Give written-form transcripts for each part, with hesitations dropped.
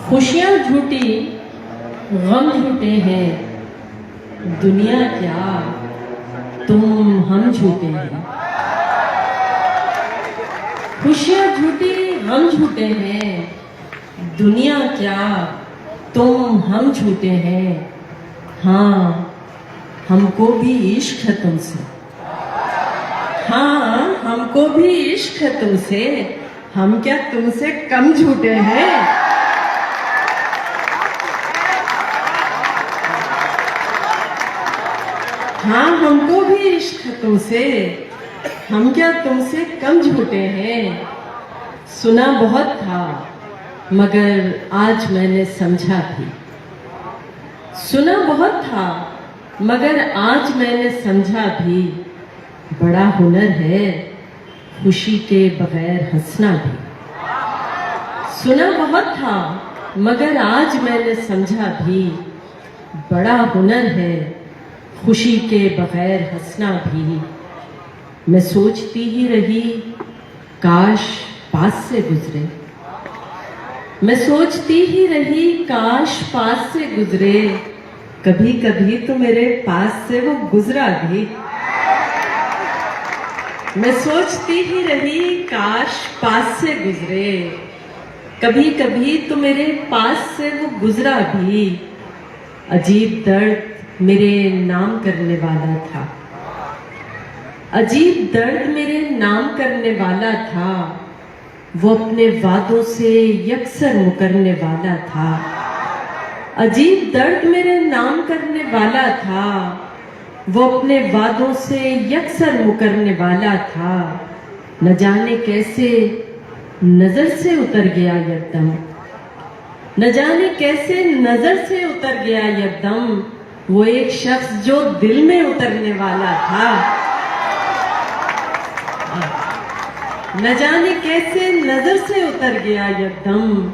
खुशियां झूठी गम झूठे हैं, दुनिया क्या तुम हम झूठे हैं। खुशियां झूठी गम झूठे हैं, दुनिया क्या तुम हम झूठे हैं। हाँ हमको भी इश्क है तुमसे, हाँ हमको भी इश्क है तुमसे, हम क्या तुमसे कम झूठे हैं। हाँ हमको भी इश्क है तुमसे, हम क्या तुमसे कम झूठे हैं। सुना बहुत था मगर आज मैंने समझा भी, सुना बहुत था मगर आज मैंने समझा भी। बड़ा हुनर है खुशी के बगैर हंसना भी। सुना बहुत था मगर आज मैंने समझा भी। बड़ा हुनर है खुशी के बगैर हंसना भी। मैं सोचती ही रही काश पास से गुजरे, मैं सोचती ही रही काश पास से गुजरे। कभी कभी तो मेरे पास से वो गुजरा भी। मैं सोचती ही रही काश पास से गुजरे, कभी कभी तो मेरे पास से वो गुजरा भी। अजीब दर्द मेरे नाम करने वाला था, अजीब दर्द मेरे नाम करने वाला था। वो अपने वादों से यकसर मुकरने वाला था। अजीब दर्द मेरे नाम करने वाला था, वो अपने वादों से यकसर मुकरने वाला था। न जाने कैसे नजर से उतर गया यकदम, न जाने कैसे नजर से उतर गया यकदम। वो एक शख्स जो दिल में उतरने वाला था। न जाने कैसे नजर से उतर गया यकदम।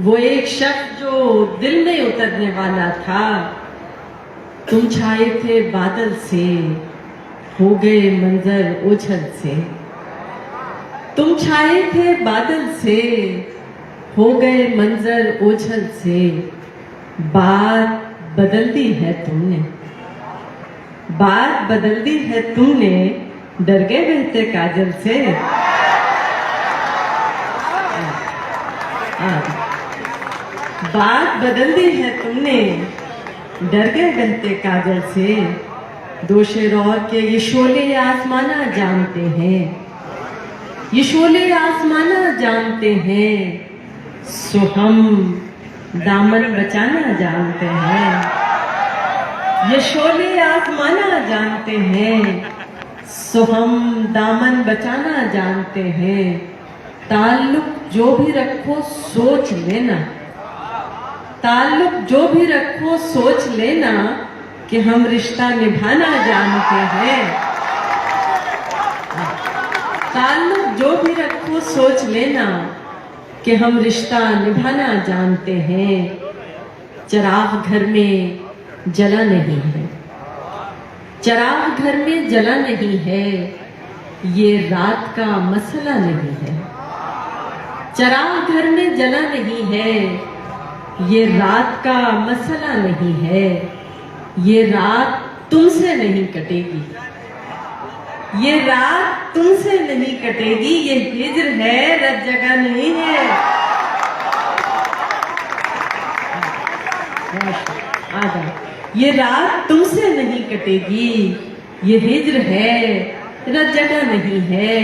वो एक शख्स जो दिल में उतरने वाला था। तुम छाए थे बादल से, हो गए मंजर ओझल से। तुम छाए थे बादल से, हो गए मंजर ओझल से। बात बदल दी है तुमने, बात बदल दी है तुमने, डर गए बहते काजल से। बात बदल दी है तुमने, डर गए बहते काजल से। दो शेर और के ये शोले आसमाना जानते हैं, ये शोले आसमाना जानते हैं। सो हम दामन बचाना जानते हैं, ये शोले आसमाना जानते हैं। सो हम दामन बचाना जानते हैं। ताल्लुक जो भी रखो सोच लेना, ताल्लुक जो भी रखो सोच लेना कि हम रिश्ता निभाना जानते हैं। ताल्लुक जो भी रखो सोच लेना कि हम रिश्ता निभाना जानते हैं। चिराग घर में जला नहीं है, चिराग घर में जला नहीं है, ये रात का मसला नहीं है। चिराग घर में जला नहीं है, ये रात का मसला नहीं है। ये रात तुमसे नहीं कटेगी, ये रात तुमसे नहीं कटेगी। ये हिज्र है रब जगह नहीं है। आजा, ये रात तुमसे नहीं कटेगी, ये हिज्र है रब जगह नहीं है।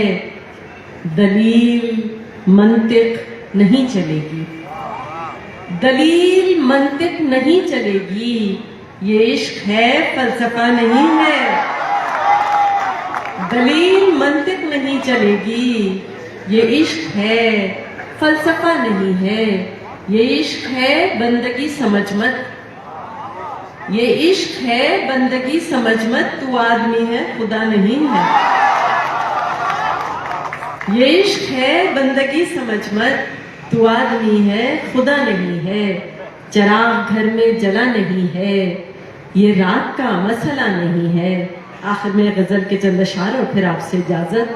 दलील मंतिक नहीं चलेगी, दलील मंतिक नहीं चलेगी। ये इश्क है फलसफा नहीं है। दलील मंतिक नहीं चलेगी, ये इश्क है फलसफा नहीं है। ये इश्क है बंदगी समझ मत, ये इश्क है बंदगी समझ मत। तू आदमी है खुदा नहीं है। ये इश्क है बंदगी समझ मत, तू आदमी है खुदा नहीं है। चिराग घर में जला नहीं है, ये रात का मसला नहीं है। आखिर में गजल के चंद अशार और फिर आपसे इजाजत।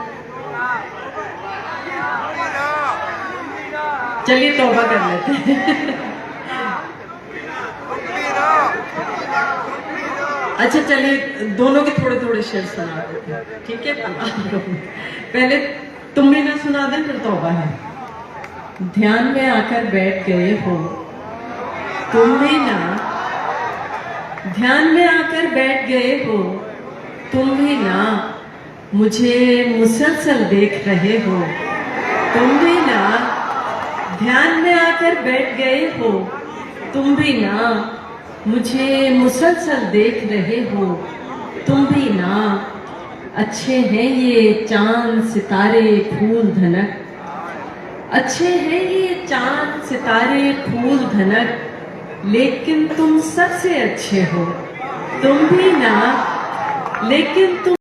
चलिए तौबा कर लेते हैं। अच्छा चलिए दोनों के थोड़े थोड़े शेर सुना देते हैं, ठीक है। पहले तुम भी ना सुना दें फिर तौबा है। ध्यान में आकर बैठ गए हो तुम भी ना, ध्यान में आकर बैठ गए हो तुम भी ना, मुझे मुसलसल देख रहे हो तुम भी ना, ध्यान में आकर बैठ गए हो तुम भी ना, मुझे मुसलसल देख रहे हो तुम भी ना। अच्छे हैं ये चांद सितारे फूल धनक, अच्छे हैं ये चांद सितारे फूल धनक, लेकिन तुम सबसे अच्छे हो तुम भी ना, लेकिन तुम